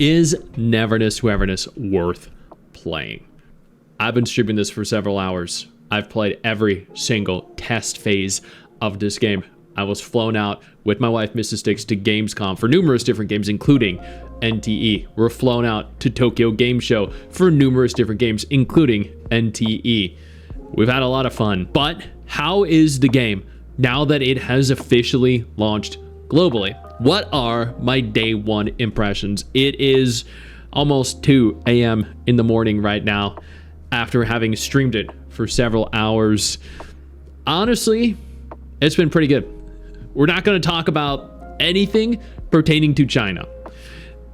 Is Everness worth playing? I've been streaming this for several hours. I've played every single test phase of this game. I was flown out with my wife, Mrs. Stix, to Gamescom for numerous different games, including NTE. We're flown out to Tokyo Game Show for numerous different games, including NTE. We've had a lot of fun, but how is the game now that it has officially launched globally? What are my day one impressions? It is almost 2 a.m. in the morning right now after having streamed it for several hours. Honestly, it's been pretty good. We're not going to talk about anything pertaining to China.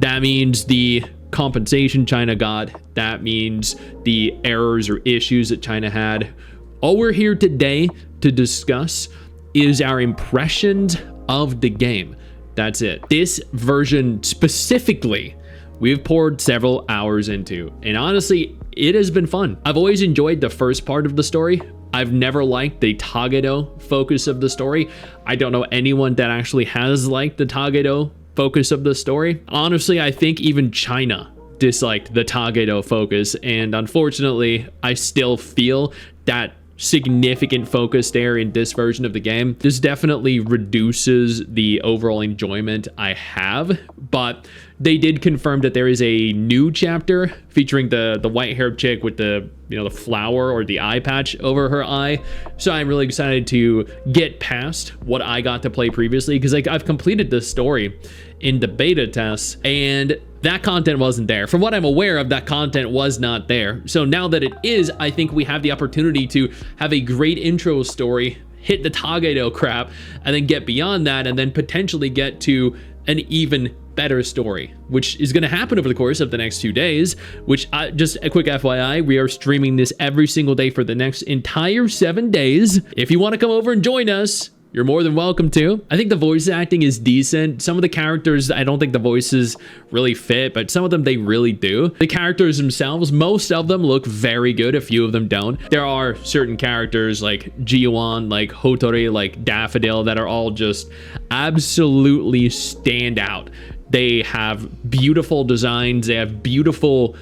That means the compensation China got. That means the errors or issues that China had. All we're here today to discuss is our impressions of the game. That's it. This version specifically, we've poured several hours into, and honestly, it has been fun. I've always enjoyed the first part of the story. I've never liked the Tagedo focus of the story. I don't know anyone that actually has liked the Tagedo focus of the story. Honestly, I think even China disliked the Tagedo focus, and unfortunately, I still feel that significant focus there in this version of the game. This definitely reduces the overall enjoyment I have, but they did confirm that there is a new chapter featuring the white-haired chick with the the flower or the eye patch over her eye. So I'm really excited to get past what I got to play previously, because I've completed this story in the beta tests and that content wasn't there. From what I'm aware of, that content was not there. So now that it is, I think we have the opportunity to have a great intro story, hit the Tagedo crap, and then get beyond that, and then potentially get to an even better story, which is going to happen over the course of the next 2 days, which just a quick FYI, we are streaming this every single day for the next entire 7 days. If you want to come over and join us, you're more than welcome to. I think the voice acting is decent. Some of the characters, I don't think the voices really fit, but some of them, they really do. The characters themselves, most of them look very good. A few of them don't. There are certain characters like Jiwan, like Hotori, like Daffodil that are all just absolutely stand out. They have beautiful designs. They have beautiful,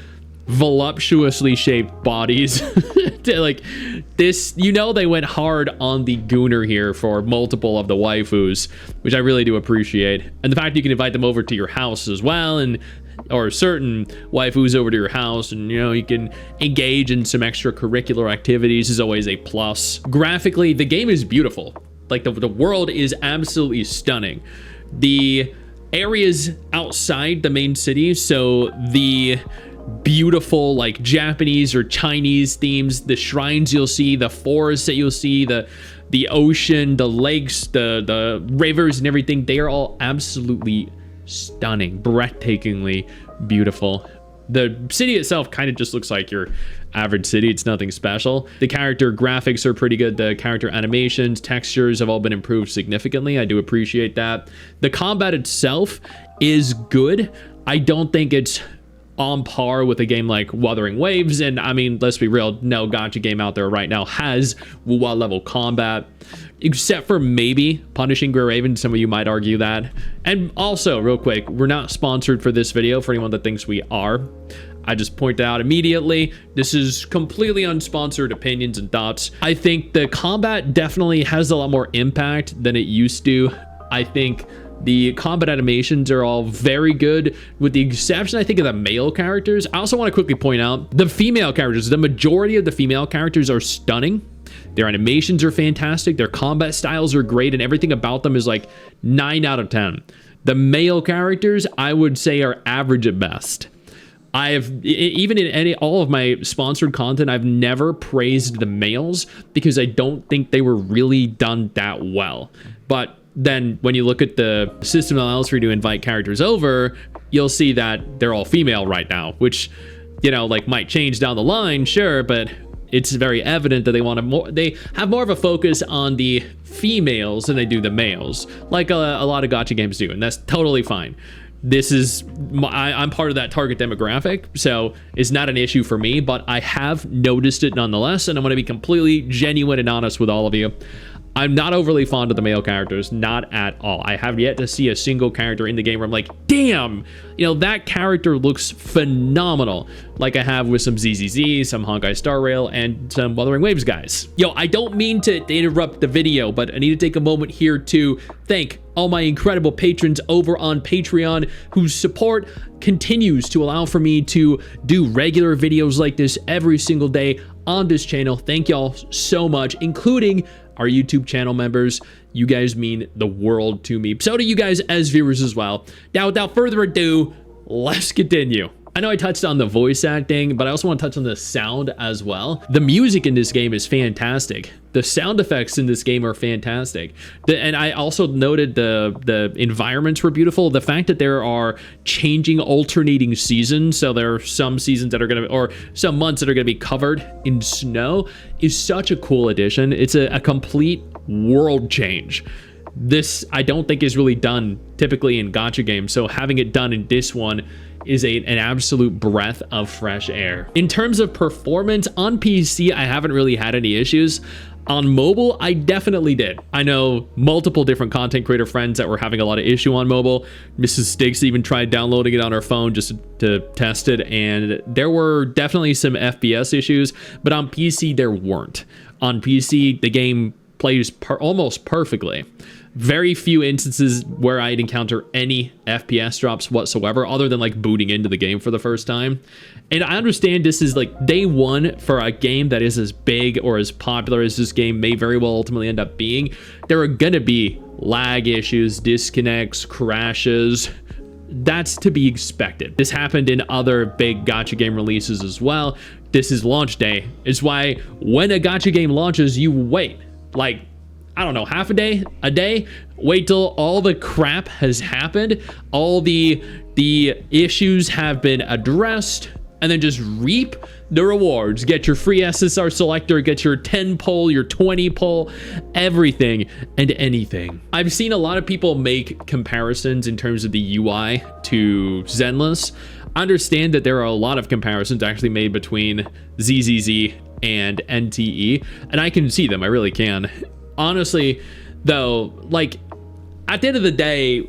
voluptuously shaped bodies. Like this, they went hard on the gooner here for multiple of the waifus, which I really do appreciate. And the fact you can invite them over to your house as well, or certain waifus over to your house, and you can engage in some extracurricular activities is always a plus. Graphically, the game is beautiful. Like the world is absolutely stunning. The areas outside the main city, so the beautiful like Japanese or Chinese themes, the shrines you'll see, the forests that you'll see, the ocean, the lakes, the rivers and everything, they are all absolutely stunning, breathtakingly beautiful. The city itself kind of just looks like your average city. It's nothing special. The character graphics are pretty good. The character animations, textures have all been improved significantly. I do appreciate that. The combat itself is good. I don't think it's on par with a game like Wuthering Waves, and I mean, let's be real, no gacha game out there right now has Wuwa level combat, except for maybe Punishing Grey Raven. Some of you might argue that. And also, real quick, we're not sponsored for this video. For anyone that thinks we are, I just point out immediately, this is completely unsponsored opinions and thoughts. I think the combat definitely has a lot more impact than it used to. I think the combat animations are all very good, with the exception, I think, of the male characters. I also want to quickly point out the female characters. The majority of the female characters are stunning. Their animations are fantastic. Their combat styles are great, and everything about them is like 9 out of 10. The male characters, I would say, are average at best. Even in all of my sponsored content, I've never praised the males because I don't think they were really done that well. But then when you look at the system that allows for you to invite characters over, you'll see that they're all female right now, which, like might change down the line, sure, but it's very evident that they have more of a focus on the females than they do the males, like a lot of gacha games do, and that's totally fine. I'm part of that target demographic, so it's not an issue for me, but I have noticed it nonetheless, and I'm going to be completely genuine and honest with all of you. I'm not overly fond of the male characters, not at all. I have yet to see a single character in the game where I'm like, damn, that character looks phenomenal. Like I have with some ZZZ, some Honkai Star Rail, and some Wuthering Waves guys. I don't mean to interrupt the video, but I need to take a moment here to thank all my incredible patrons over on Patreon whose support continues to allow for me to do regular videos like this every single day on this channel. Thank y'all so much, including our YouTube channel members. You guys mean the world to me. So do you guys as viewers as well. Now, without further ado, let's continue. I know I touched on the voice acting, but I also want to touch on the sound as well. The music in this game is fantastic. The sound effects in this game are fantastic. And I also noted the environments were beautiful. The fact that there are changing, alternating seasons, so there are some seasons that are going to, or some months that are going to be covered in snow, is such a cool addition. It's a complete world change. This, I don't think, is really done typically in gacha games, so having it done in this one is an absolute breath of fresh air. In terms of performance, on PC, I haven't really had any issues. On mobile, I definitely did. I know multiple different content creator friends that were having a lot of issue on mobile. Mrs. Stix even tried downloading it on her phone just to test it, and there were definitely some FPS issues, but on PC, there weren't. On PC, the game plays almost perfectly. Very few instances where I'd encounter any FPS drops whatsoever, other than like booting into the game for the first time. And I understand this is like day one for a game that is as big or as popular as this game may very well ultimately end up being. There are gonna be lag issues, disconnects, crashes. That's to be expected. This happened in other big gacha game releases as well. This is launch day. It's why when a gacha game launches, you wait. Like, I don't know, half a day, wait till all the crap has happened, all the issues have been addressed, and then just reap the rewards. Get your free SSR selector, get your 10 pull, your 20 pull, everything and anything. I've seen a lot of people make comparisons in terms of the UI to Zenless. I understand that there are a lot of comparisons actually made between ZZZ and NTE, and I can see them, I really can. Honestly, though, like, at the end of the day,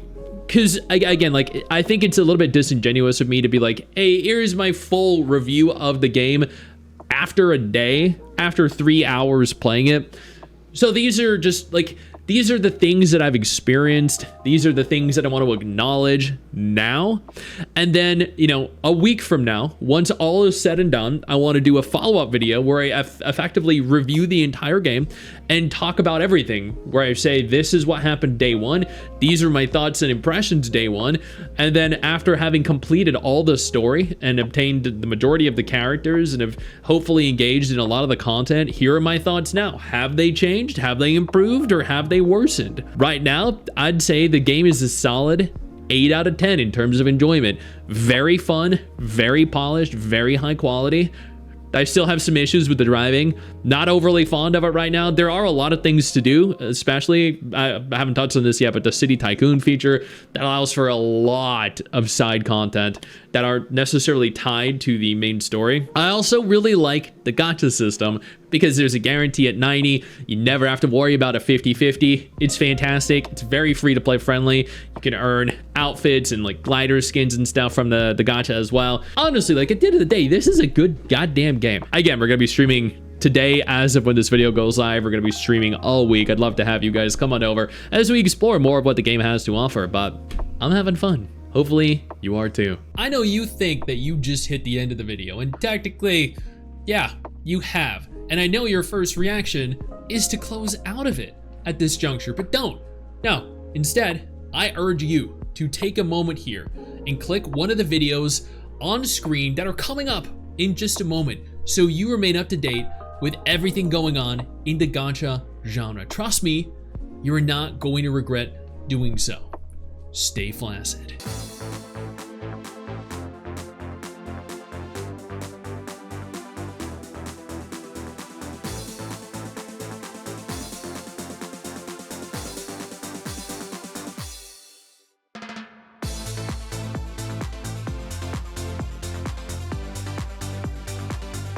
because, again, like, I think it's a little bit disingenuous of me to be like, hey, here's my full review of the game after a day, after 3 hours playing it. So these are just, like, these are the things that I've experienced. These are the things that I want to acknowledge now. And then, a week from now, once all is said and done, I want to do a follow-up video where I effectively review the entire game and talk about everything, where I say, this is what happened day one. These are my thoughts and impressions day one. And then after having completed all the story and obtained the majority of the characters and have hopefully engaged in a lot of the content, here are my thoughts now. Have they changed? Have they improved? Or have they worsened? Right now, I'd say the game is a solid 8 out of 10 in terms of enjoyment. Very fun, very polished, very high quality. I still have some issues with the driving. Not overly fond of it right now. There are a lot of things to do, especially, I haven't touched on this yet, but the City Tycoon feature that allows for a lot of side content that aren't necessarily tied to the main story. I also really like the gacha system because there's a guarantee at 90. You never have to worry about a 50-50. It's fantastic. It's very free to play friendly. You can earn outfits and like glider skins and stuff from the gacha as well. Honestly, like at the end of the day, this is a good goddamn game. Again, we're gonna be streaming today as of when this video goes live. We're gonna be streaming all week. I'd love to have you guys come on over as we explore more of what the game has to offer, but I'm having fun. Hopefully you are too. I know you think that you just hit the end of the video, and technically, yeah, you have. And I know your first reaction is to close out of it at this juncture, but don't. No, instead, I urge you to take a moment here and click one of the videos on screen that are coming up in just a moment so you remain up to date with everything going on in the gacha genre. Trust me, you're not going to regret doing so. Stay flaccid.